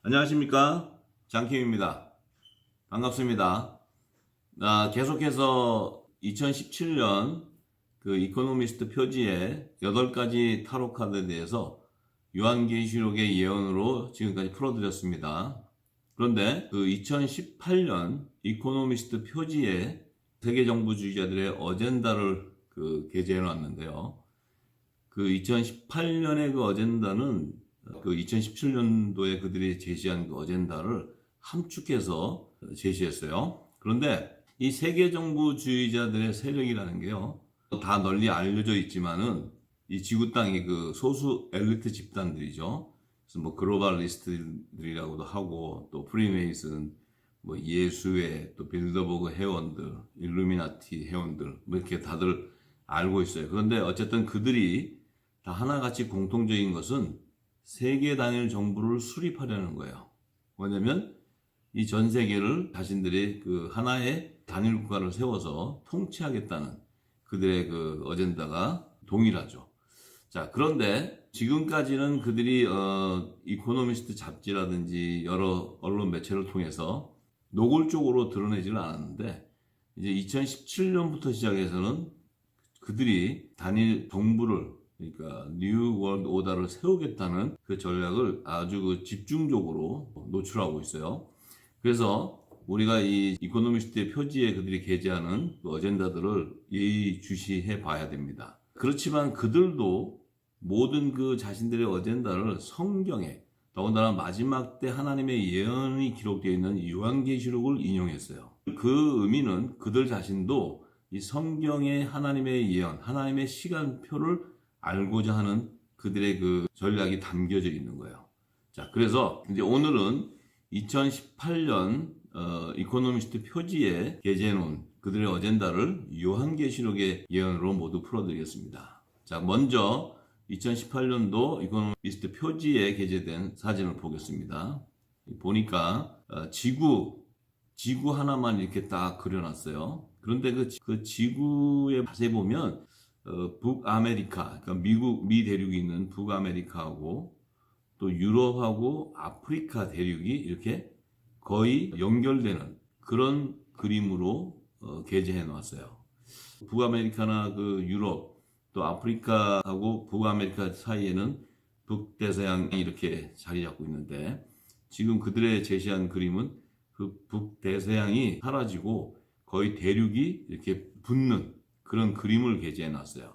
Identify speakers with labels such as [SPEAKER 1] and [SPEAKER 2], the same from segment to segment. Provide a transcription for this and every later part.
[SPEAKER 1] 안녕하십니까, 장킴입니다. 반갑습니다. 계속해서 2017년 그 이코노미스트 표지의 8가지 타로 카드에 대해서 요한계시록의 예언으로 지금까지 풀어드렸습니다. 그런데 그 2018년 이코노미스트 표지에 세계정부주의자들의 어젠다를 게재해 놨는데요. 그 2018년의 그 어젠다는 그 2017년도에 그들이 제시한 그 어젠다를 함축해서 제시했어요. 그런데 이 세계정부주의자들의 세력이라는 게요, 다 널리 알려져 있지만은 이 지구 땅의 그 소수 엘리트 집단들이죠. 그래서 뭐 글로벌리스트들이라고도 하고, 또 프리메이슨, 뭐 예수회, 또 빌더버그 회원들, 일루미나티 회원들, 뭐 이렇게 다들 알고 있어요. 그런데 어쨌든 그들이 다 하나같이 공통적인 것은 세계 단일 정부를 수립하려는 거예요. 뭐냐면 이 전 세계를 자신들이 그 하나의 단일 국가를 세워서 통치하겠다는 그들의 그 어젠다가 동일하죠. 자, 그런데 지금까지는 그들이 이코노미스트 잡지라든지 여러 언론 매체를 통해서 노골적으로 드러내지는 않았는데, 이제 2017년부터 시작해서는 그들이 단일 정부를, 그러니까 뉴 월드 오더를 세우겠다는 그 전략을 아주 그 집중적으로 노출하고 있어요. 그래서 우리가 이 이코노미스트의 표지에 그들이 게재하는 그 어젠다들을 예의주시해 봐야 됩니다. 그렇지만 그들도 모든 그 자신들의 어젠다를 성경에, 더군다나 마지막 때 하나님의 예언이 기록되어 있는 요한계시록을 인용했어요. 그 의미는 그들 자신도 이 성경의 하나님의 예언, 하나님의 시간표를 알고자 하는 그들의 그 전략이 담겨져 있는 거예요. 자, 그래서 이제 오늘은 2018년 이코노미스트 표지에 게재해 놓은 그들의 어젠다를 요한계시록의 예언으로 모두 풀어드리겠습니다. 자, 먼저 2018년도 이코노미스트 표지에 게재된 사진을 보겠습니다. 보니까 지구 하나만 이렇게 딱 그려놨어요. 그런데 그 지구에 자세히 보면 북아메리카, 그러니까 미 대륙이 있는 북아메리카하고 또 유럽하고 아프리카 대륙이 이렇게 거의 연결되는 그런 그림으로 게재해 놨어요. 북아메리카나 그 유럽, 또 아프리카하고 북아메리카 사이에는 북대서양이 이렇게 자리 잡고 있는데, 지금 그들의 제시한 그림은 그 북대서양이 사라지고 거의 대륙이 이렇게 붙는 그런 그림을 게재해 놨어요.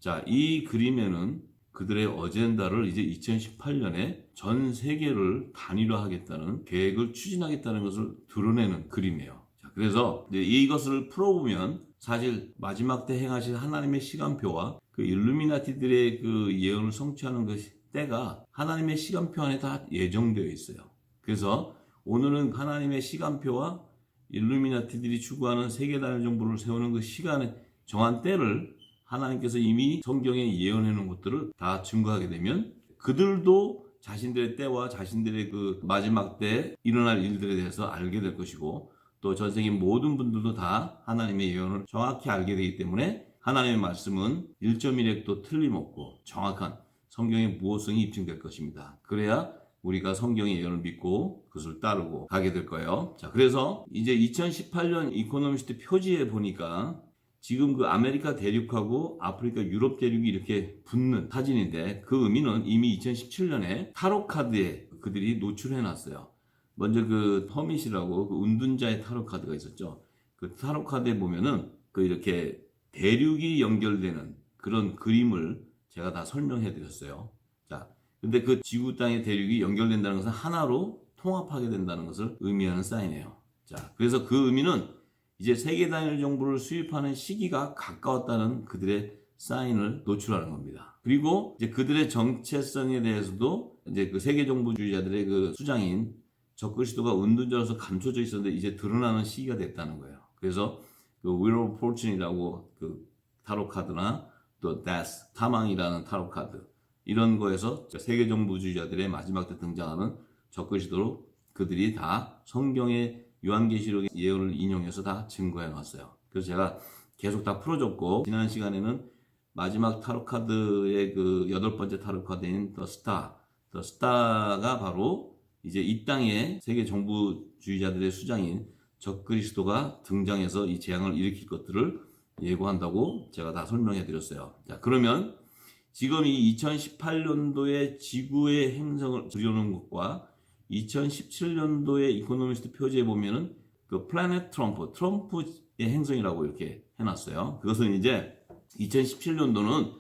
[SPEAKER 1] 자, 이 그림에는 그들의 어젠다를 이제 2018년에 전 세계를 단일화하겠다는 계획을 추진하겠다는 것을 드러내는 그림이에요. 자, 그래서 이제 이것을 풀어보면 사실 마지막 때 행하실 하나님의 시간표와 그 일루미나티들의 그 예언을 성취하는 그 때가 하나님의 시간표 안에 다 예정되어 있어요. 그래서 오늘은 하나님의 시간표와 일루미나티들이 추구하는 세계 단일 정부를 세우는 그 시간에 정한 때를 하나님께서 이미 성경에 예언해 놓은 것들을 다 증거하게 되면 그들도 자신들의 때와 자신들의 그 마지막 때 일어날 일들에 대해서 알게 될 것이고, 또 전 세계 모든 분들도 다 하나님의 예언을 정확히 알게 되기 때문에 하나님의 말씀은 1.1핵도 틀림없고 정확한 성경의 무호성이 입증될 것입니다. 그래야 우리가 성경의 예언을 믿고 그것을 따르고 가게 될 거예요. 자, 그래서 이제 2018년 이코노미스트 표지에 보니까 지금 그 아메리카 대륙하고 아프리카 유럽 대륙이 이렇게 붙는 사진인데, 그 의미는 이미 2017년에 타로 카드에 그들이 노출해 놨어요. 먼저 그 허밋이라고 그 운둔자의 타로 카드가 있었죠. 그 타로 카드에 보면은 그 이렇게 대륙이 연결되는 그런 그림을 제가 다 설명해 드렸어요. 자, 근데 그 지구 땅의 대륙이 연결된다는 것은 하나로 통합하게 된다는 것을 의미하는 사인이에요. 자, 그래서 그 의미는 이제 세계 단일 정부를 수립하는 시기가 가까웠다는 그들의 사인을 노출하는 겁니다. 그리고 이제 그들의 정체성에 대해서도 이제 그 세계 정부주의자들의 그 수장인 적그리스도가 은둔자로서 감춰져 있었는데 이제 드러나는 시기가 됐다는 거예요. 그래서 그 Wheel of Fortune이라고 그 타로 카드나 또 Death, 사망이라는 타로 카드, 이런 거에서 세계 정부주의자들의 마지막 때 등장하는 적그리스도로 그들이 다 성경의 요한계시록의 예언을 인용해서 다 증거해 놨어요. 그래서 제가 계속 다 풀어줬고, 지난 시간에는 마지막 타로 카드의 그 8번째 타로 카드인 더 스타가 바로 이제 이 땅에 세계 정부주의자들의 수장인 적그리스도가 등장해서 이 재앙을 일으킬 것들을 예고한다고 제가 다 설명해 드렸어요. 자, 그러면 지금 이 2018년도에 지구의 행성을 그려놓은 것과 2017년도의 이코노미스트 표지에 보면은 그 플래닛 트럼프의 행성이라고 이렇게 해놨어요. 그것은 이제 2017년도는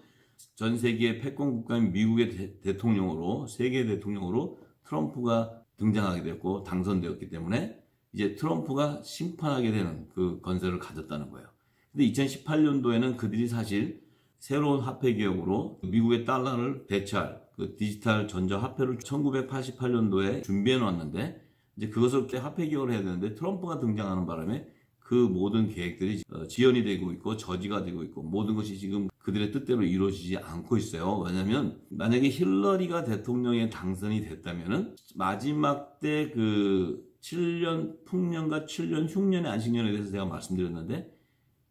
[SPEAKER 1] 전 세계 패권 국가인 미국의 대통령으로, 세계 대통령으로 트럼프가 등장하게 됐고 당선되었기 때문에 이제 트럼프가 심판하게 되는 그 건설을 가졌다는 거예요. 근데 2018년도에는 그들이 사실 새로운 화폐 개혁으로 미국의 달러를 대체할 그 디지털 전자 화폐를 1988년도에 준비해 놨는데 이제 그것을 화폐 개혁을 해야 되는데 트럼프가 등장하는 바람에 그 모든 계획들이 지연이 되고 있고 저지가 되고 있고 모든 것이 지금 그들의 뜻대로 이루어지지 않고 있어요. 왜냐하면 만약에 힐러리가 대통령에 당선이 됐다면은 마지막 때 그 7년 풍년과 7년 흉년의 안식년에 대해서 제가 말씀드렸는데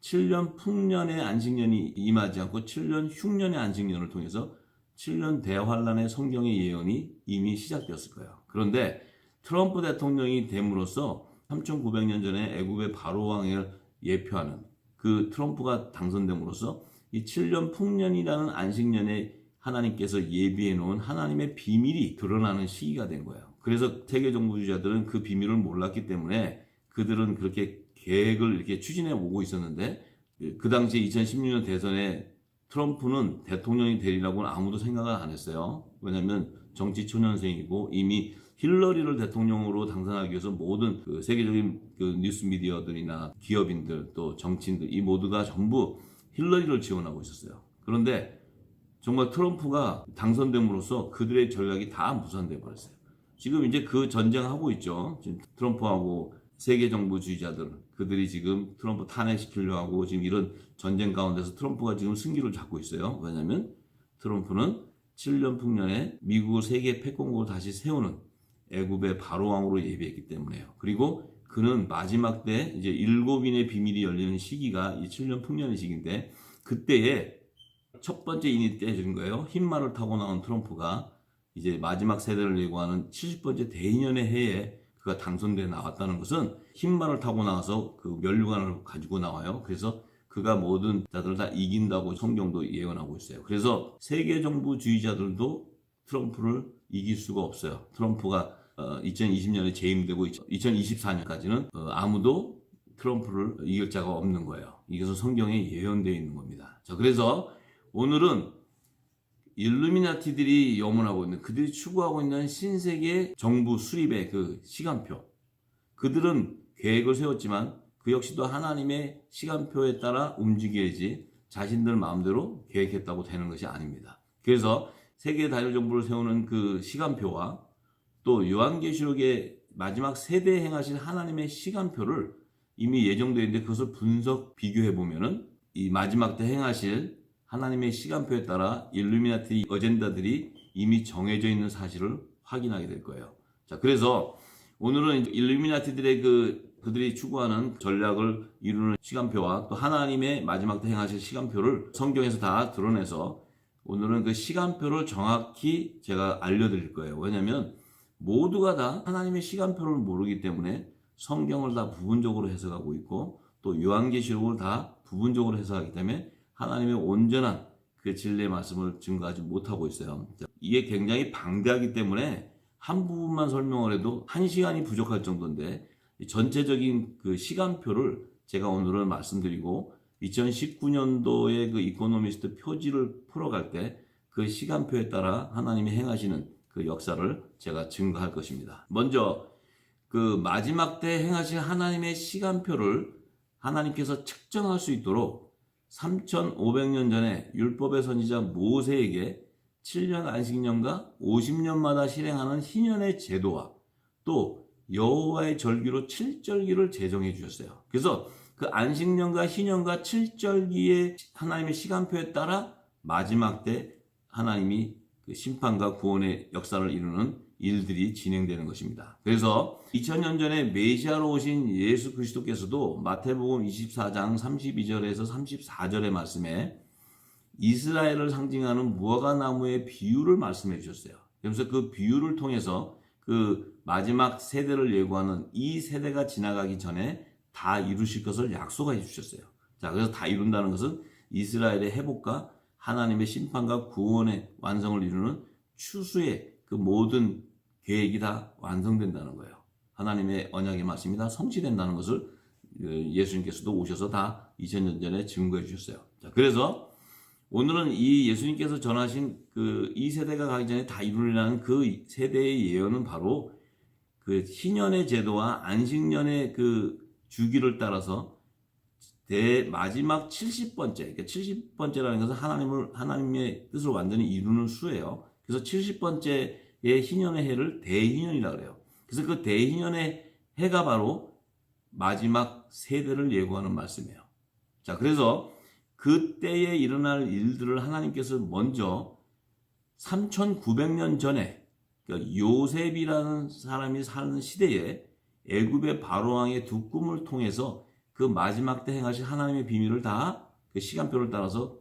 [SPEAKER 1] 7년 풍년의 안식년이 임하지 않고 7년 흉년의 안식년을 통해서 7년 대환란의 성경의 예언이 이미 시작되었을 거예요. 그런데 트럼프 대통령이 됨으로써 3900년 전에 애굽의 바로 왕을 예표하는 그 트럼프가 당선됨으로써 이 7년 풍년이라는 안식년에 하나님께서 예비해 놓은 하나님의 비밀이 드러나는 시기가 된 거예요. 그래서 세계 정부주의자들은 그 비밀을 몰랐기 때문에 그들은 그렇게 계획을 이렇게 추진해 오고 있었는데 그 당시 2016년 대선에 트럼프는 대통령이 되리라고는 아무도 생각을 안 했어요. 왜냐하면 정치 초년생이고 이미 힐러리를 대통령으로 당선하기 위해서 모든 그 세계적인 그 뉴스 미디어들이나 기업인들 또 정치인들 이 모두가 전부 힐러리를 지원하고 있었어요. 그런데 정말 트럼프가 당선됨으로써 그들의 전략이 다 무산돼 버렸어요. 지금 이제 그 전쟁하고 있죠. 지금 트럼프하고 세계 정부주의자들 그들이 지금 트럼프 탄핵시키려고 하고 지금 이런 전쟁 가운데서 트럼프가 지금 승기를 잡고 있어요. 왜냐하면 트럼프는 7년 풍년에 미국을 세계 패권국으로 다시 세우는 애굽의 바로 왕으로 예비했기 때문에요. 그리고 그는 마지막 때 이제 7인의 비밀이 열리는 시기가 이 7년 풍년의 시기인데 그때에 첫 번째 인이 떼진 거예요. 흰 말을 타고 나온 트럼프가 이제 마지막 세대를 예고하는 70번째 대인연의 해에 그가 당선돼 나왔다는 것은 흰 말을 타고 나와서 그 면류관을 가지고 나와요. 그래서 그가 모든 자들을 다 이긴다고 성경도 예언하고 있어요. 그래서 세계 정부주의자들도 트럼프를 이길 수가 없어요. 트럼프가 2020년에 재임되고 2024년까지는 아무도 트럼프를 이길 자가 없는 거예요. 이것은 성경에 예언되어 있는 겁니다. 자, 그래서 오늘은 일루미나티들이 염원하고 있는 그들이 추구하고 있는 신세계 정부 수립의 그 시간표 그들은 계획을 세웠지만 그 역시도 하나님의 시간표에 따라 움직여야지 자신들 마음대로 계획했다고 되는 것이 아닙니다. 그래서 세계 다일 정부를 세우는 그 시간표와 또 요한계시록의 마지막 세대에 행하실 하나님의 시간표를 이미 예정되어 있는데 그것을 분석 비교해 보면은 이 마지막 때 행하실 하나님의 시간표에 따라 일루미나티 어젠다들이 이미 정해져 있는 사실을 확인하게 될 거예요. 자, 그래서 오늘은 일루미나티들의 그들이 추구하는 전략을 이루는 시간표와 또 하나님의 마지막 때 행하실 시간표를 성경에서 다 드러내서 오늘은 그 시간표를 정확히 제가 알려드릴 거예요. 왜냐하면 모두가 다 하나님의 시간표를 모르기 때문에 성경을 다 부분적으로 해석하고 있고 또 요한계시록을 다 부분적으로 해석하기 때문에 하나님의 온전한 그 진리의 말씀을 증거하지 못하고 있어요. 이게 굉장히 방대하기 때문에 한 부분만 설명을 해도 1시간이 부족할 정도인데 전체적인 그 시간표를 제가 오늘은 말씀드리고 2019년도에 그 이코노미스트 표지를 풀어갈 때 그 시간표에 따라 하나님이 행하시는 그 역사를 제가 증거할 것입니다. 먼저 그 마지막 때 행하실 하나님의 시간표를 하나님께서 측정할 수 있도록 3500년 전에 율법의 선지자 모세에게 7년 안식년과 50년마다 실행하는 희년의 제도와 또 여호와의 절기로 7절기를 제정해 주셨어요. 그래서 그 안식년과 희년과 7절기의 하나님의 시간표에 따라 마지막 때 하나님이 그 심판과 구원의 역사를 이루는 일들이 진행되는 것입니다. 그래서 2000년 전에 메시아로 오신 예수 그리스도께서도 마태복음 24장 32절에서 34절의 말씀에 이스라엘을 상징하는 무화과 나무의 비유를 말씀해 주셨어요. 그래서 그 비유를 통해서 그 마지막 세대를 예고하는 이 세대가 지나가기 전에 다 이루실 것을 약속해 주셨어요. 자, 그래서 다 이룬다는 것은 이스라엘의 회복과 하나님의 심판과 구원의 완성을 이루는 추수의 그 모든 계획이 다 완성된다는 거예요. 하나님의 언약의 말씀이 다 성취된다는 것을 예수님께서도 오셔서 다 2000년 전에 증거해 주셨어요. 자, 그래서 오늘은 이 예수님께서 전하신 그 이 세대가 가기 전에 다 이루리라는 그 세대의 예언은 바로 그 희년의 제도와 안식년의 그 주기를 따라서 마지막 70번째, 그러니까 70번째라는 것은 하나님의 뜻을 완전히 이루는 수예요. 그래서 70번째의 희년의 해를 대희년이라고 그래요. 그래서 그 대희년의 해가 바로 마지막 세대를 예고하는 말씀이에요. 자, 그래서 그때에 일어날 일들을 하나님께서 먼저 3900년 전에, 그러니까 요셉이라는 사람이 사는 시대에 애굽의 바로왕의 두 꿈을 통해서 그 마지막 때 행하실 하나님의 비밀을 다 그 시간표를 따라서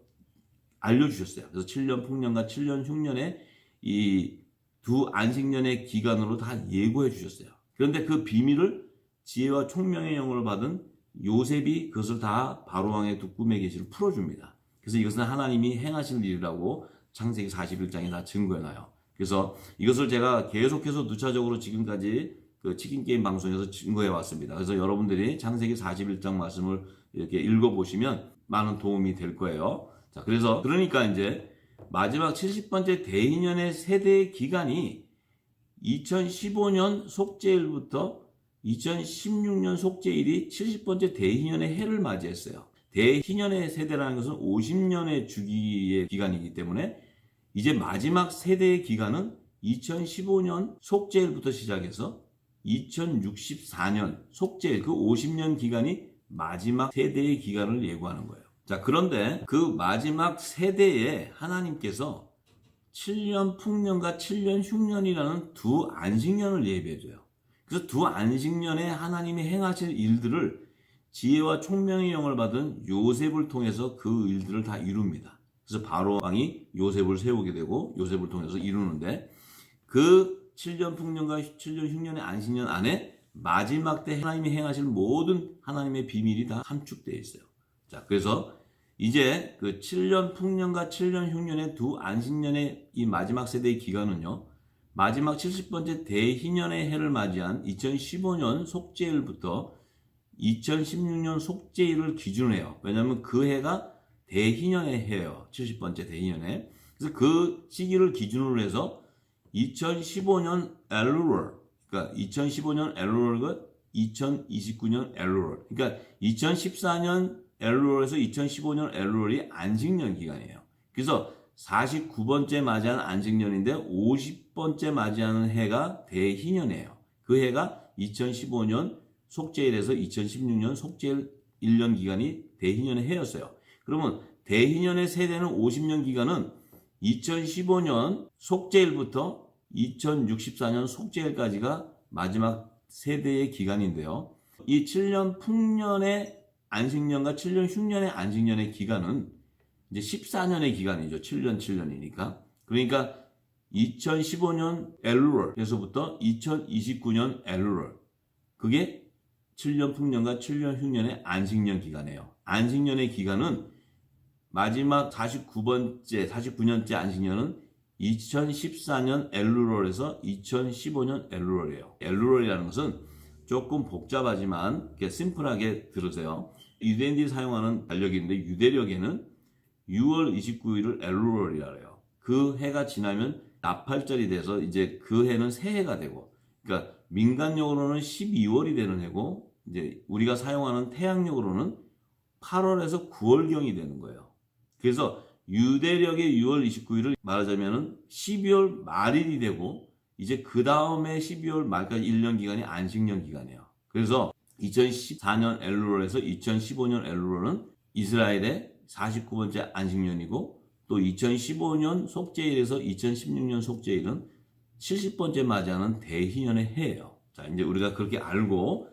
[SPEAKER 1] 알려주셨어요. 그래서 7년 풍년과 7년 흉년의 이 두 안식년의 기간으로 다 예고해 주셨어요. 그런데 그 비밀을 지혜와 총명의 영을 받은 요셉이 그것을 다 바로왕의 두 꿈의 계시를 풀어줍니다. 그래서 이것은 하나님이 행하실 일이라고 창세기 41장에 다 증거해놔요. 그래서 이것을 제가 계속해서 누차적으로 지금까지 그 치킨게임 방송에서 증거해 왔습니다. 그래서 여러분들이 창세기 41장 말씀을 이렇게 읽어보시면 많은 도움이 될 거예요. 자, 그러니까 이제 마지막 70번째 대희년의 세대의 기간이 2015년 속죄일부터 2016년 속죄일이 70번째 대희년의 해를 맞이했어요. 대희년의 세대라는 것은 50년의 주기의 기간이기 때문에 이제 마지막 세대의 기간은 2015년 속죄일부터 시작해서 2064년 속죄일, 그 50년 기간이 마지막 세대의 기간을 예고하는 거예요. 자, 그런데 그 마지막 세대에 하나님께서 7년 풍년과 7년 흉년이라는 두 안식년을 예비해줘요. 그래서 두 안식년에 하나님이 행하실 일들을 지혜와 총명의 영을 받은 요셉을 통해서 그 일들을 다 이룹니다. 그래서 바로 왕이 요셉을 세우게 되고 요셉을 통해서 이루는데 그 7년 풍년과 7년 흉년의 안식년 안에 마지막 때 하나님이 행하실 모든 하나님의 비밀이 다 함축되어 있어요. 자, 그래서 이제 그 7년 풍년과 7년 흉년의 두 안식년의 이 마지막 세대의 기간은요, 마지막 70번째 대희년의 해를 맞이한 2015년 속죄일부터 2016년 속죄일을 기준으로 해요. 왜냐하면 그 해가 대희년의 해예요. 70번째 대희년에. 그래서 그 시기를 기준으로 해서 2015년 엘루월, 그러니까 2015년 엘루월과 2029년 엘루월, 그러니까 2014년 엘루월에서 2015년 엘루월이 안식년 기간이에요. 그래서 49번째 맞이하는 안식년인데 50번째 맞이하는 해가 대희년이에요. 그 해가 2015년 속죄일에서 2016년 속죄일 1년 기간이 대희년의 해였어요. 그러면 대희년의 세대는 50년 기간은 2015년 속죄일부터 2064년 속죄일까지가 마지막 세대의 기간인데요. 이 7년 풍년의 안식년과 7년 흉년의 안식년의 기간은 이제 14년의 기간이죠. 7년이니까. 그러니까 2015년 엘루월에서부터 2029년 엘루월. 그게 7년 풍년과 7년 흉년의 안식년 기간이에요. 안식년의 기간은 마지막 49년째 안식년은 2014년 엘루월에서 2015년 엘루월이에요. 엘루월이라는 것은 조금 복잡하지만 이렇게 심플하게 들으세요. 유대인들이 사용하는 달력이 있는데 유대력에는 6월 29일을 엘루월이라 해요. 그 해가 지나면 나팔절이 돼서 이제 그 해는 새해가 되고, 그러니까 민간력으로는 12월이 되는 해고, 이제 우리가 사용하는 태양력으로는 8월에서 9월경이 되는 거예요. 그래서 유대력의 6월 29일을 말하자면은 12월 말일이 되고, 이제 그 다음에 12월 말까지 1년 기간이 안식년 기간이에요. 그래서 2014년 엘루월에서 2015년 엘루월은 이스라엘의 49번째 안식년이고, 또 2015년 속죄일에서 2016년 속죄일은 70번째 맞이하는 대희년의 해예요. 자, 이제 우리가 그렇게 알고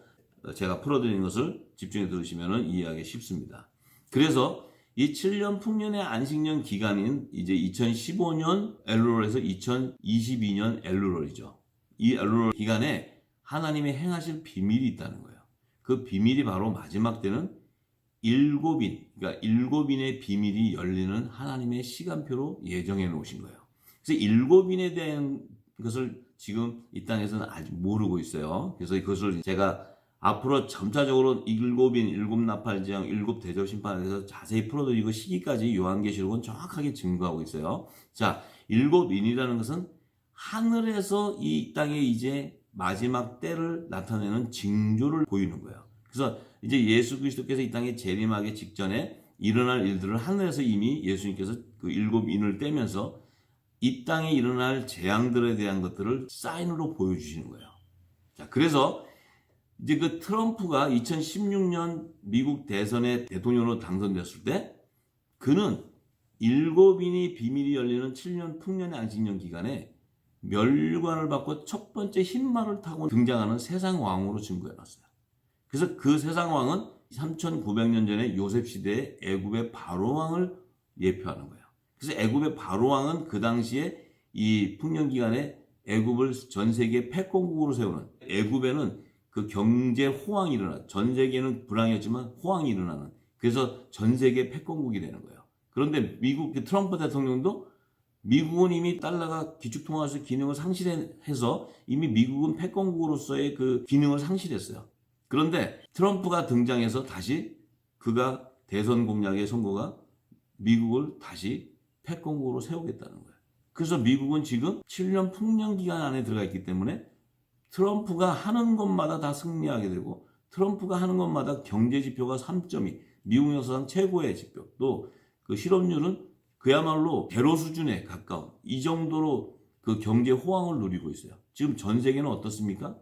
[SPEAKER 1] 제가 풀어드리는 것을 집중해 들으시면 이해하기 쉽습니다. 그래서 이 7년 풍년의 안식년 기간인 이제 2015년 엘루월에서 2022년 엘루월이죠. 이 엘룰 기간에 하나님의 행하실 비밀이 있다는 거예요. 그 비밀이 바로 마지막 때는 그러니까 일곱인의 비밀이 열리는 하나님의 시간표로 예정해 놓으신 거예요. 그래서 일곱인에 대한 것을 지금 이 땅에서는 아직 모르고 있어요. 그래서 그것을 제가 앞으로 점차적으로 일곱인, 일곱나팔제왕, 일곱대접 심판에 대해서 자세히 풀어드리고 시기까지 요한계시록은 정확하게 증거하고 있어요. 자, 일곱인이라는 것은 하늘에서 이 땅에 이제 마지막 때를 나타내는 징조를 보이는 거예요. 그래서 이제 예수 그리스도께서 이 땅에 재림하기 직전에 일어날 일들을 하늘에서 이미 예수님께서 그 일곱인을 떼면서 이 땅에 일어날 재앙들에 대한 것들을 사인으로 보여주시는 거예요. 자, 그래서 이제 그 트럼프가 2016년 미국 대선에 대통령으로 당선됐을 때 그는 일곱인이 비밀이 열리는 7년 풍년의 안식년 기간에 멸관을 받고 첫 번째 흰말을 타고 등장하는 세상 왕으로 증거해놨어요. 그래서 그 세상 왕은 3900년 전에 요셉 시대의 애굽의 바로 왕을 예표하는 거예요. 그래서 애굽의 바로 왕은 그 당시에 이 풍년 기간에 애굽을 전 세계 패권국으로 세우는, 애굽에는 그 경제 호황이 일어나, 전 세계는 불황이었지만 호황이 일어나는, 그래서 전 세계 패권국이 되는 거예요. 그런데 미국 트럼프 대통령도 미국은 이미 달러가 기축통화에서 기능을 상실해서 이미 미국은 패권국으로서의 그 기능을 상실했어요. 그런데 트럼프가 등장해서 다시 그가 대선 공약의 선거가 미국을 다시 패권국으로 세우겠다는 거예요. 그래서 미국은 지금 7년 풍년 기간 안에 들어가 있기 때문에 트럼프가 하는 것마다 다 승리하게 되고 트럼프가 하는 것마다 경제 지표가 3.2, 미국 역사상 최고의 지표, 또 그 실업률은 그야말로 제로 수준에 가까운 이 정도로 그 경제 호황을 누리고 있어요. 지금 전 세계는 어떻습니까?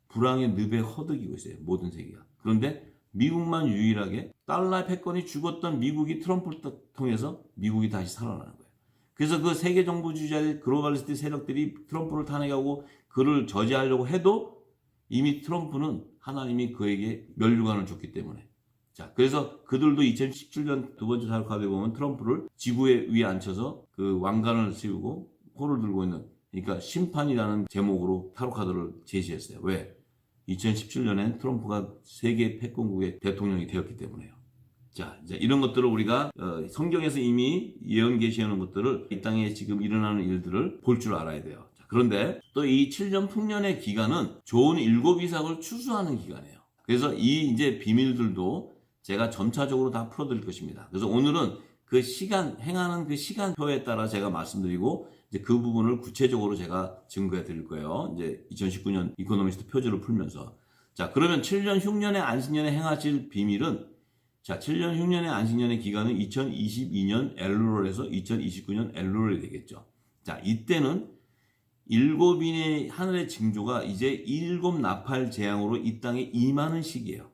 [SPEAKER 1] 불황의 늪에 허덕이고 있어요. 모든 세계가. 그런데 미국만 유일하게 달러의 패권이 죽었던 미국이 트럼프를 통해서 미국이 다시 살아나는 거예요. 그래서 그 세계 정부주의자의 글로벌리스트 세력들이 트럼프를 탄핵하고 그를 저지하려고 해도 이미 트럼프는 하나님이 그에게 면류관을 줬기 때문에. 자, 그래서 그들도 2017년 두 번째 타로 카드에 보면 트럼프를 지구에 위에 앉혀서 그 왕관을 씌우고 포를 들고 있는, 그러니까 심판이라는 제목으로 타로 카드를 제시했어요. 왜? 2017년엔 트럼프가 세계 패권국의 대통령이 되었기 때문에요. 자, 이제 이런 것들을 우리가 성경에서 이미 예언 계시하는 것들을 이 땅에 지금 일어나는 일들을 볼 줄 알아야 돼요. 자, 그런데 또 이 7년 풍년의 기간은 좋은 일곱 이삭을 추수하는 기간이에요. 그래서 이 이제 비밀들도 제가 점차적으로 다 풀어드릴 것입니다. 그래서 오늘은 그 시간, 행하는 그 시간표에 따라 제가 말씀드리고 이제 그 부분을 구체적으로 제가 증거해 드릴 거예요. 이제 2019년 이코노미스트 표지를 풀면서. 자, 그러면 7년 흉년의 안식년에 행하실 비밀은, 자, 7년 흉년의 안식년의 기간은 2022년 엘룰에서 2029년 엘룰이 되겠죠. 자, 이때는 일곱인의 하늘의 징조가 이제 일곱 나팔 재앙으로 이 땅에 임하는 시기예요.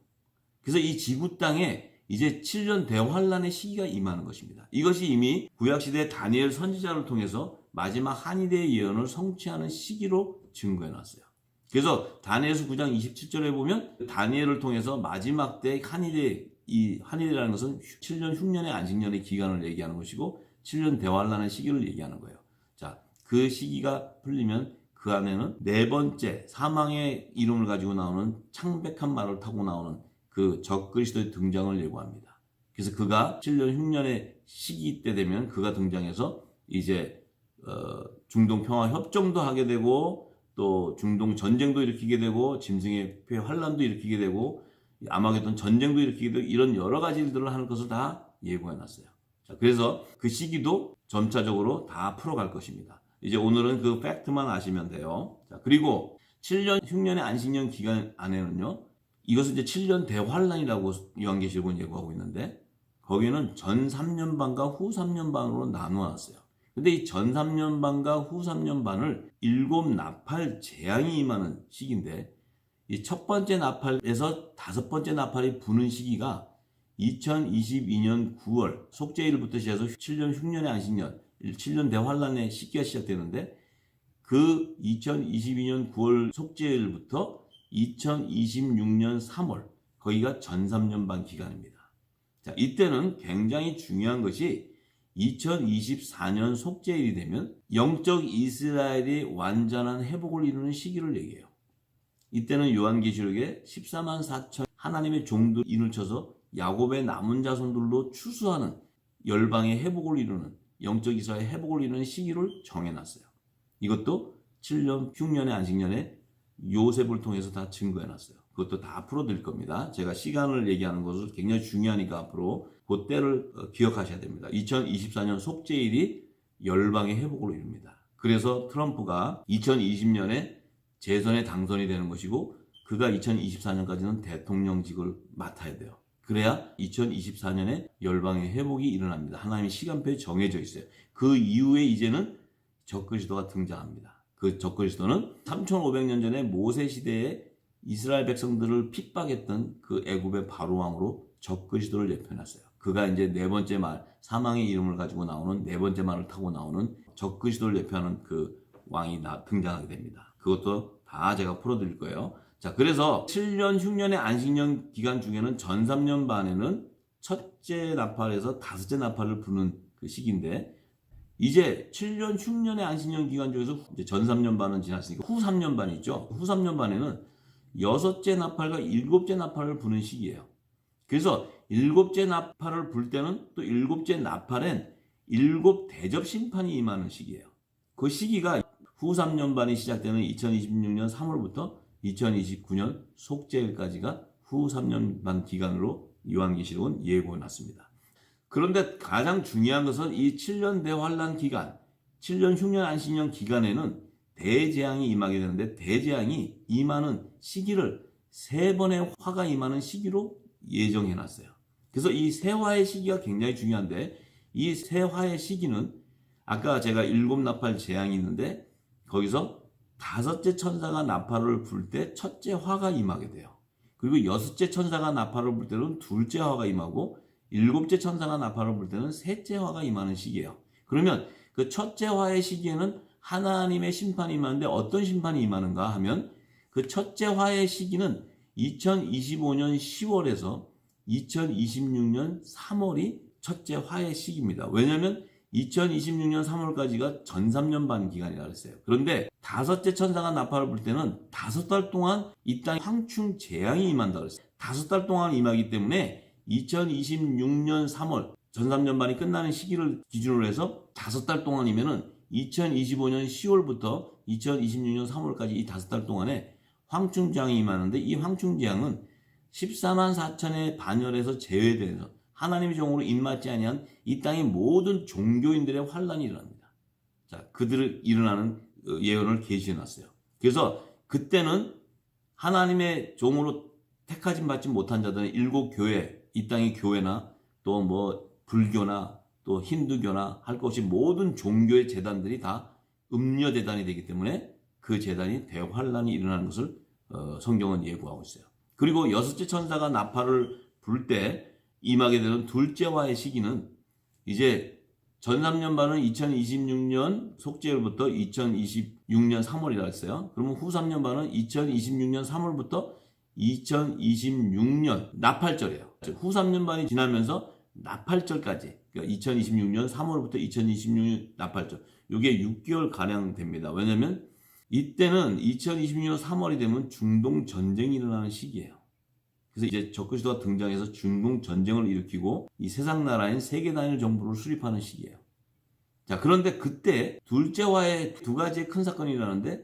[SPEAKER 1] 그래서 이 지구 땅에 이제 7년 대환란의 시기가 임하는 것입니다. 이것이 이미 구약시대 다니엘 선지자를 통해서 마지막 한이대의 예언을 성취하는 시기로 증거해놨어요. 그래서 다니엘서 9장 27절에 보면 다니엘을 통해서 마지막 때 이 한이대라는 것은 7년 흉년의 안식년의 기간을 얘기하는 것이고 7년 대환란의 시기를 얘기하는 거예요. 자, 그 시기가 풀리면 그 안에는 네 번째 사망의 이름을 가지고 나오는 창백한 말을 타고 나오는 그 적그리스도의 등장을 예고합니다. 그래서 그가 7년 흉년의 시기 때 되면 그가 등장해서 이제 중동 평화 협정도 하게 되고 또 중동 전쟁도 일으키게 되고 짐승의 폐 환란도 일으키게 되고 아마겟돈 전쟁도 일으키게 되고 이런 여러 가지 일들을 하는 것을 다 예고해 놨어요. 자, 그래서 그 시기도 점차적으로 다 풀어갈 것입니다. 이제 오늘은 그 팩트만 아시면 돼요. 자, 그리고 7년 흉년의 안식년 기간 안에는요, 이것은 이제 7년 대환란이라고 요한계시록은 예고하고 있는데 거기는 전 3년반과 후 3년반으로 나누어놨어요. 근데 이 전 3년반과 후 3년반을 일곱 나팔 재앙이 임하는 시기인데 이 첫 번째 나팔에서 다섯 번째 나팔이 부는 시기가 2022년 9월 속죄일부터 시작해서 7년 흉년의 안식년, 7년 대환란의 시기가 시작되는데 그 2022년 9월 속죄일부터 2026년 3월 거기가 전 3년 반 기간입니다. 자, 이때는 굉장히 중요한 것이 2024년 속죄일이 되면 영적 이스라엘이 완전한 회복을 이루는 시기를 얘기해요. 이때는 요한계시록에 14만 4천 하나님의 종들 인을 쳐서 야곱의 남은 자손들로 추수하는 열방의 회복을 이루는 영적 이스라엘의 회복을 이루는 시기를 정해놨어요. 이것도 7년 흉년의 안식년에 요셉을 통해서 다 증거해놨어요. 그것도 다 풀어드릴 겁니다. 제가 시간을 얘기하는 것은 굉장히 중요하니까 앞으로 그때를 기억하셔야 됩니다. 2024년 속죄일이 열방의 회복을 이룹니다. 그래서 트럼프가 2020년에 재선에 당선이 되는 것이고 그가 2024년까지는 대통령직을 맡아야 돼요. 그래야 2024년에 열방의 회복이 일어납니다. 하나님의 시간표에 정해져 있어요. 그 이후에 이제는 적그리스도가 등장합니다. 그 적그리스도는 3500년 전에 모세 시대에 이스라엘 백성들을 핍박했던 그 애굽의 바로왕으로 적그리스도를 예표해놨어요. 그가 이제 네 번째 말, 사망의 이름을 가지고 나오는 네 번째 말을 타고 나오는 적그리스도를 예표하는 그 왕이 등장하게 됩니다. 그것도 다 제가 풀어드릴 거예요. 자, 그래서 7년 흉년의 안식년 기간 중에는 전 3년 반에는 첫째 나팔에서 다섯째 나팔을 부는 그 시기인데 이제 7년 흉년의 안식년 기간 중에서 이제 전 3년 반은 지났으니까 후 3년 반이 있죠. 후 3년 반에는 여섯째 나팔과 일곱째 나팔을 부는 시기예요. 그래서 일곱째 나팔을 불 때는 또 일곱째 나팔엔 일곱 대접 심판이 임하는 시기예요. 그 시기가 후 3년 반이 시작되는 2026년 3월부터 2029년 속죄일까지가 후 3년 반 기간으로 요한계시록은 예고해놨습니다. 그런데 가장 중요한 것은 이 7년 대환란 기간, 7년 흉년 안식년 기간에는 대재앙이 임하게 되는데 대재앙이 임하는 시기를 세 번의 화가 임하는 시기로 예정해놨어요. 그래서 이 세 화의 시기가 굉장히 중요한데 이 세 화의 시기는 아까 제가 일곱 나팔 재앙이 있는데 거기서 다섯째 천사가 나팔을 불 때 첫째 화가 임하게 돼요. 그리고 여섯째 천사가 나팔을 불 때는 둘째 화가 임하고 일곱째 천사가 나팔을 불 때는 셋째 화가 임하는 시기예요. 그러면 그 첫째 화의 시기에는 하나님의 심판이 임하는데 어떤 심판이 임하는가 하면 그 첫째 화의 시기는 2025년 10월에서 2026년 3월이 첫째 화의 시기입니다. 왜냐하면 2026년 3월까지가 전 3년 반 기간이라고 했어요. 그런데 다섯째 천사가 나팔을 불 때는 5달 동안 이 땅에 황충 재앙이 임한다고 했어요. 5달 동안 임하기 때문에 2026년 3월 전 3년 반이 끝나는 시기를 기준으로 해서 5달 동안이면은 2025년 10월부터 2026년 3월까지 이 5달 동안에 황충재앙이 임하는데 이 황충재앙은 14만 4천의 반열에서 제외돼서 하나님의 종으로 입맞지 아니한 이 땅의 모든 종교인들의 환란이 일어납니다. 자, 그들을 일어나는 예언을 계시해놨어요. 그래서 그때는 하나님의 종으로 택하심 받지 못한 자들은 일곱 교회, 이 땅의 교회나 또 뭐 불교나 또 힌두교나 할 것 없이 모든 종교의 재단들이 다 음녀재단이 되기 때문에 그 재단이 대환란이 일어나는 것을 성경은 예고하고 있어요. 그리고 여섯째 천사가 나팔을 불 때 임하게 되는 둘째와의 시기는 이제 전 3년 반은 2026년 속죄일부터 2026년 3월이라 했어요. 그러면 후 3년 반은 2026년 3월부터 2026년 나팔절이에요. 후 3년 반이 지나면서 나팔절까지, 그러니까 2026년 3월부터 2026년 나팔절, 이게 6개월 가량 됩니다. 왜냐하면 이때는 2026년 3월이 되면 중동 전쟁이 일어나는 시기예요. 그래서 이제 적그리스도가 등장해서 중동 전쟁을 일으키고 이 세상 나라인 세계 단일 정부를 수립하는 시기예요. 자, 그런데 그때 둘째와의 두 가지의 큰 사건이 일어나는데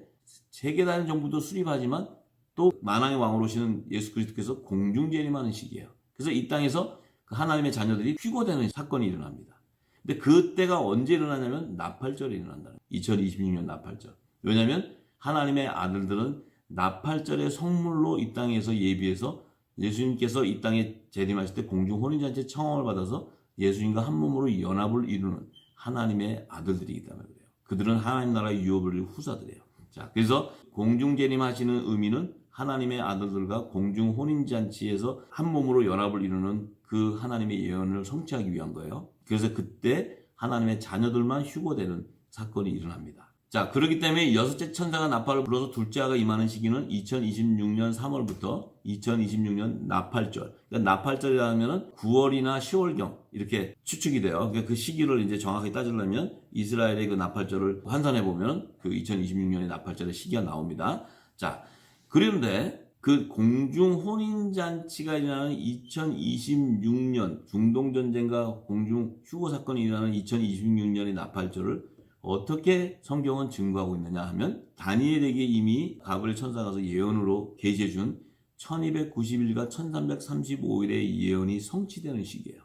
[SPEAKER 1] 세계 단일 정부도 수립하지만 또 만왕의 왕으로 오시는 예수 그리스도께서 공중 재림하는 시기예요. 그래서 이 땅에서 하나님의 자녀들이 휴거되는 사건이 일어납니다. 근데 그때가 언제 일어나냐면 나팔절에 일어난다는 거예요. 2026년 나팔절. 왜냐하면 하나님의 아들들은 나팔절의 성물로 이 땅에서 예비해서 예수님께서 이 땅에 재림하실 때 공중 혼인잔치 청함을 받아서 예수님과 한 몸으로 연합을 이루는 하나님의 아들들이기 때문에 그래요. 그들은 하나님 나라의 유업을 후사들이에요. 자, 그래서 공중 재림하시는 의미는 하나님의 아들들과 공중 혼인잔치에서 한 몸으로 연합을 이루는 그 하나님의 예언을 성취하기 위한 거예요. 그래서 그때 하나님의 자녀들만 휴거되는 사건이 일어납니다. 자, 그렇기 때문에 여섯째 천사가 나팔을 불어서 둘째가 임하는 시기는 2026년 3월부터 2026년 나팔절. 그러니까 나팔절이라면 9월이나 10월경 이렇게 추측이 돼요. 그러니까 그 시기를 이제 정확하게 따지려면 이스라엘의 그 나팔절을 환산해 보면 그 2026년의 나팔절의 시기가 나옵니다. 자, 그런데 그 공중 혼인잔치가 일어나는 2026년 중동전쟁과 공중 휴거 사건이 일어나는 2026년의 나팔절을 어떻게 성경은 증거하고 있느냐 하면 다니엘에게 이미 가브리엘 천사가 가서 예언으로 계시해 준 1290일과 1335일의 예언이 성취되는 시기예요.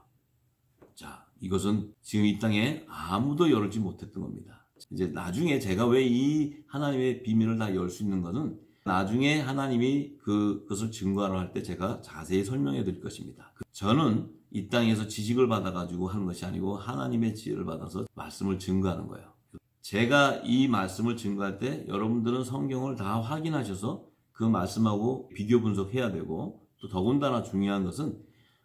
[SPEAKER 1] 자, 이것은 지금 이 땅에 아무도 열지 못했던 겁니다. 이제 나중에 제가 왜 이 하나님의 비밀을 다 열 수 있는 것은 나중에 하나님이 그것을 증거하러 할 때 제가 자세히 설명해 드릴 것입니다. 저는 이 땅에서 지식을 받아가지고 하는 것이 아니고 하나님의 지혜를 받아서 말씀을 증거하는 거예요. 제가 이 말씀을 증거할 때 여러분들은 성경을 다 확인하셔서 그 말씀하고 비교 분석해야 되고 또 더군다나 중요한 것은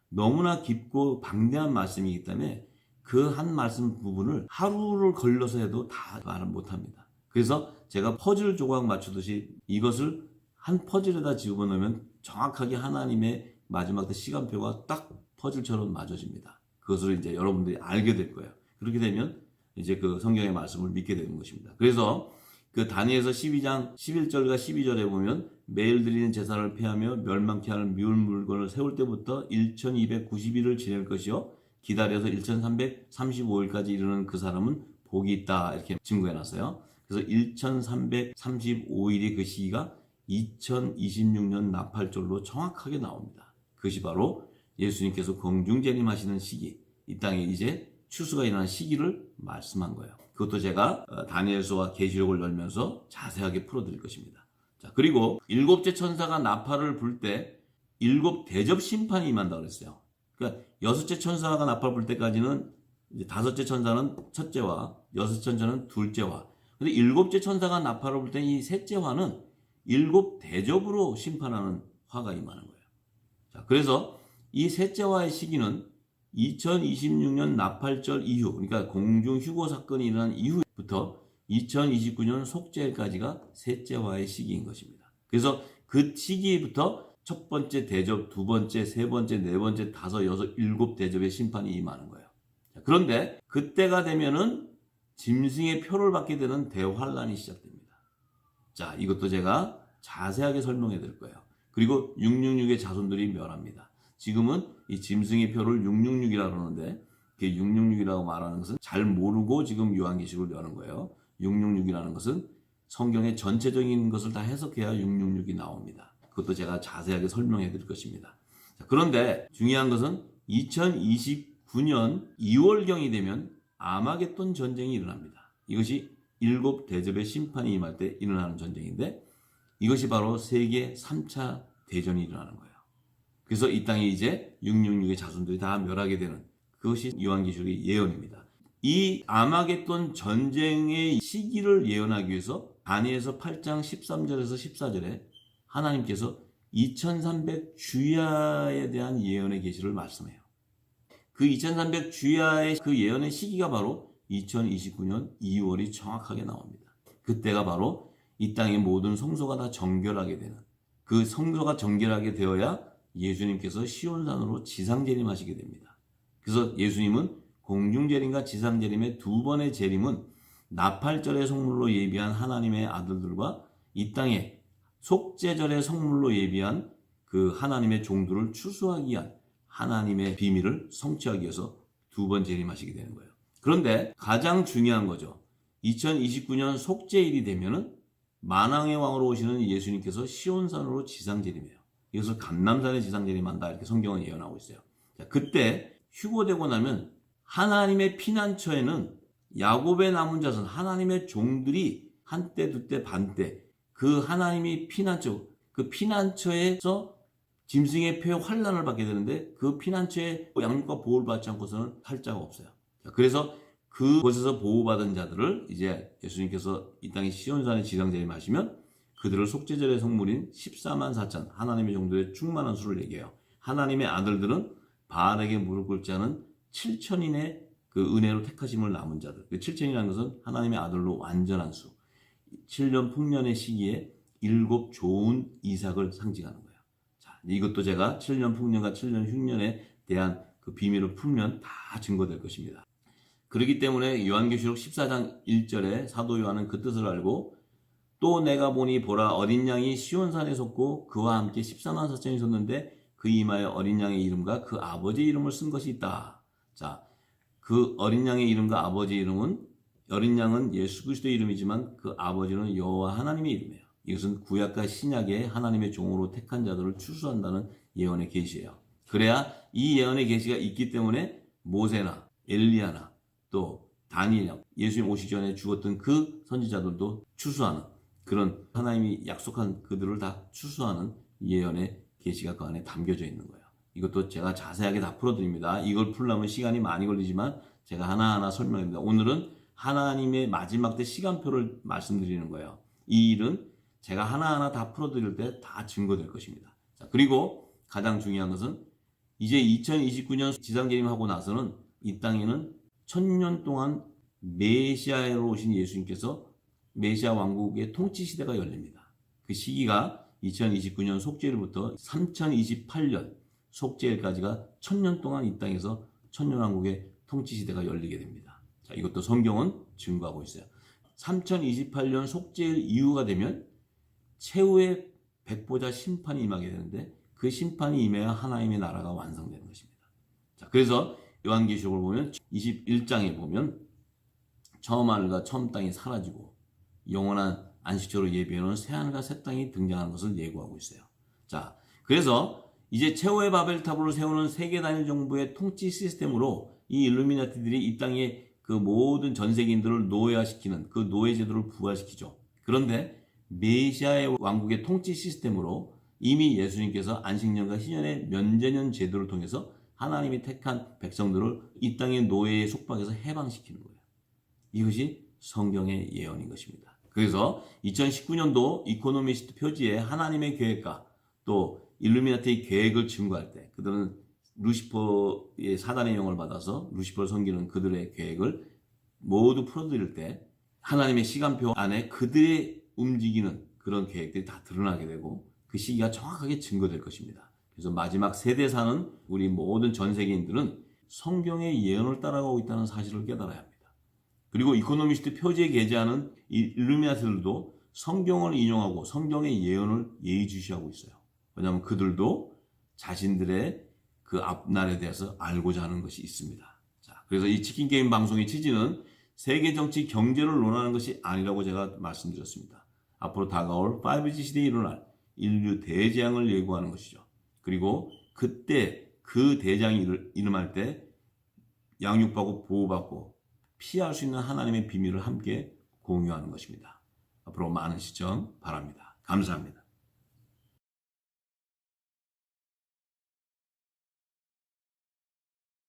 [SPEAKER 1] 너무나 깊고 방대한 말씀이기 때문에 그 한 말씀 부분을 하루를 걸러서 해도 다 말을 못합니다. 그래서 제가 퍼즐 조각 맞추듯이 이것을 한 퍼즐에다 집어넣으면 정확하게 하나님의 마지막 때 시간표가 딱 퍼즐처럼 맞아집니다. 그것을 이제 여러분들이 알게 될 거예요. 그렇게 되면 이제 그 성경의 말씀을 믿게 되는 것입니다. 그래서 그 다니엘서 12장 11절과 12절에 보면 매일 드리는 제사를 폐하며 멸망케 하는 미울 물건을 세울 때부터 1290일을 지낼 것이요 기다려서 1335일까지 이르는 그 사람은 복이 있다 이렇게 증거해놨어요. 그래서 1335일이 그 시기가 2026년 나팔절로 정확하게 나옵니다. 그것이 바로 예수님께서 공중재림하시는 시기, 이 땅에 이제 추수가 일어나는 시기를 말씀한 거예요. 그것도 제가 다니엘서와 계시록을 열면서 자세하게 풀어드릴 것입니다. 자, 그리고 일곱째 천사가 나팔을 불 때 일곱 대접 심판이 임한다고 그랬어요. 그러니까 여섯째 천사가 나팔 불 때까지는 이제 다섯째 천사는 첫째와 여섯째 천사는 둘째와, 근데 일곱째 천사가 나팔을 불 때 이 셋째 화는 일곱 대접으로 심판하는 화가 임하는 거예요. 자, 그래서 이 셋째 화의 시기는 2026년 나팔절 이후, 그러니까 공중 휴거 사건이 일어난 이후부터 2029년 속죄일까지가 셋째화의 시기인 것입니다. 그래서 그 시기부터 첫 번째 대접, 두 번째, 세 번째, 네 번째, 다섯, 여섯, 일곱 대접의 심판이 임하는 거예요. 그런데 그때가 되면은 짐승의 표를 받게 되는 대환란이 시작됩니다. 자, 이것도 제가 자세하게 설명해 드릴 거예요. 그리고 666의 자손들이 멸합니다. 지금은 이 짐승의 표를 666이라고 그러는데 그 666이라고 말하는 것은 잘 모르고 지금 요한계시록을 여는 거예요. 666이라는 것은 성경의 전체적인 것을 다 해석해야 666이 나옵니다. 그것도 제가 자세하게 설명해 드릴 것입니다. 자, 그런데 중요한 것은 2029년 2월경이 되면 아마겟돈 전쟁이 일어납니다. 이것이 일곱 대접의 심판이 임할 때 일어나는 전쟁인데 이것이 바로 세계 3차 대전이 일어나는 거예요. 그래서 이 땅에 이제 666의 자손들이 다 멸하게 되는 그것이 요한계시록의 예언입니다. 이 아마겟돈 전쟁의 시기를 예언하기 위해서 다니엘서 8장 13절에서 14절에 하나님께서 2300 주야에 대한 예언의 계시를 말씀해요. 그 2300 주야의 그 예언의 시기가 바로 2029년 2월이 정확하게 나옵니다. 그때가 바로 이 땅의 모든 성소가 다 정결하게 되는, 그 성소가 정결하게 되어야 예수님께서 시온산으로 지상재림하시게 됩니다. 그래서 예수님은 공중재림과 지상재림의 두 번의 재림은 나팔절의 성물로 예비한 하나님의 아들들과 이 땅에 속죄절의 성물로 예비한 그 하나님의 종들을 추수하기 위한 하나님의 비밀을 성취하기 위해서 두 번 재림하시게 되는 거예요. 그런데 가장 중요한 거죠. 2029년 속죄일이 되면은 만왕의 왕으로 오시는 예수님께서 시온산으로 지상재림해요. 이것을 감람산에 지상재림한다 이렇게 성경은 예언하고 있어요. 자, 그때 휴거되고 나면 하나님의 피난처에는 야곱의 남은 자손 하나님의 종들이 한때 두때 반때 그 하나님이 피난처, 그 피난처에서 짐승의 폐 환난을 받게 되는데 그 피난처에 양육과 보호를 받지 않고서는 살 자가 없어요. 자, 그래서 그곳에서 보호받은 자들을 이제 예수님께서 이 땅의 시온산에 지상재림하시면 그들을 속죄절의 성물인 14만 4천 하나님의 종들의 충만한 수를 얘기해요. 하나님의 아들들은 바알에게 무릎 꿇지 않은 7천인의 그 은혜로 택하심을 남은 자들. 그 7천이라는 것은 하나님의 아들로 완전한 수. 7년 풍년의 시기에 7 좋은 이삭을 상징하는 거예요. 자, 이것도 제가 7년 풍년과 7년 흉년에 대한 그 비밀을 풀면 다 증거될 것입니다. 그렇기 때문에 요한계시록 14장 1절에 사도 요한은 그 뜻을 알고 또 내가 보니 보라 어린 양이 시온산에 섰고 그와 함께 14만 4천이 섰는데 그 이마에 어린 양의 이름과 그 아버지의 이름을 쓴 것이 있다. 자, 그 어린 양의 이름과 아버지의 이름은 어린 양은 예수 그리스도의 이름이지만 그 아버지는 여호와 하나님의 이름이에요. 이것은 구약과 신약의 하나님의 종으로 택한 자들을 추수한다는 예언의 계시예요. 그래야 이 예언의 계시가 있기 때문에 모세나 엘리야나 또 다니엘, 예수님 오시기 전에 죽었던 그 선지자들도 추수하는 그런 하나님이 약속한 그들을 다 추수하는 예언의 계시가 그 안에 담겨져 있는 거예요. 이것도 제가 자세하게 다 풀어드립니다. 이걸 풀려면 시간이 많이 걸리지만 제가 하나하나 설명합니다. 오늘은 하나님의 마지막 때 시간표를 말씀드리는 거예요. 이 일은 제가 하나하나 다 풀어드릴 때 다 증거될 것입니다. 자, 그리고 가장 중요한 것은 이제 2029년 지상재림하고 나서는 이 땅에는 1000년 동안 메시아로 오신 예수님께서 메시아 왕국의 통치 시대가 열립니다. 그 시기가 2029년 속죄일부터 3028년 속죄일까지가 1000년 동안 이 땅에서 천년왕국의 통치 시대가 열리게 됩니다. 자, 이것도 성경은 증거하고 있어요. 3028년 속죄일 이후가 되면 최후의 백보자 심판이 임하게 되는데 그 심판이 임해야 하나님의 나라가 완성되는 것입니다. 자, 그래서 요한계시록을 보면 21장에 보면 처음 하늘과 처음 땅이 사라지고 영원한 안식처로 예비해놓은 새 하늘과 새 땅이 등장하는 것을 예고하고 있어요. 자, 그래서 이제 최후의 바벨탑으로 세우는 세계 단일 정부의 통치 시스템으로 이 일루미나티들이 이 땅의 그 모든 전 세계인들을 노예화시키는 그 노예 제도를 부활시키죠. 그런데 메시아의 왕국의 통치 시스템으로 이미 예수님께서 안식년과 희년의 면제년 제도를 통해서 하나님이 택한 백성들을 이 땅의 노예의 속박에서 해방시키는 거예요. 이것이 성경의 예언인 것입니다. 그래서 2019년도 이코노미스트 표지에 하나님의 계획과 또 일루미나티의 계획을 증거할 때 그들은 루시퍼의 사단의 영을 받아서 루시퍼를 섬기는 그들의 계획을 모두 풀어드릴 때 하나님의 시간표 안에 그들의 움직이는 그런 계획들이 다 드러나게 되고 그 시기가 정확하게 증거될 것입니다. 그래서 마지막 세대사는 우리 모든 전 세계인들은 성경의 예언을 따라가고 있다는 사실을 깨달아야 합니다. 그리고 이코노미스트 표지에 게재하는 일루미나티들도 성경을 인용하고 성경의 예언을 예의주시하고 있어요. 왜냐하면 그들도 자신들의 그 앞날에 대해서 알고자 하는 것이 있습니다. 자, 그래서 이 치킨게임 방송의 취지는 세계 정치 경제를 논하는 것이 아니라고 제가 말씀드렸습니다. 앞으로 다가올 5G 시대에 일어날 인류 대재앙을 예고하는 것이죠. 그리고 그때 그 대재앙이 일어날 때 양육받고 보호받고 피할 수 있는 하나님의 비밀을 함께 공유하는 것입니다. 앞으로 많은 시청 바랍니다. 감사합니다.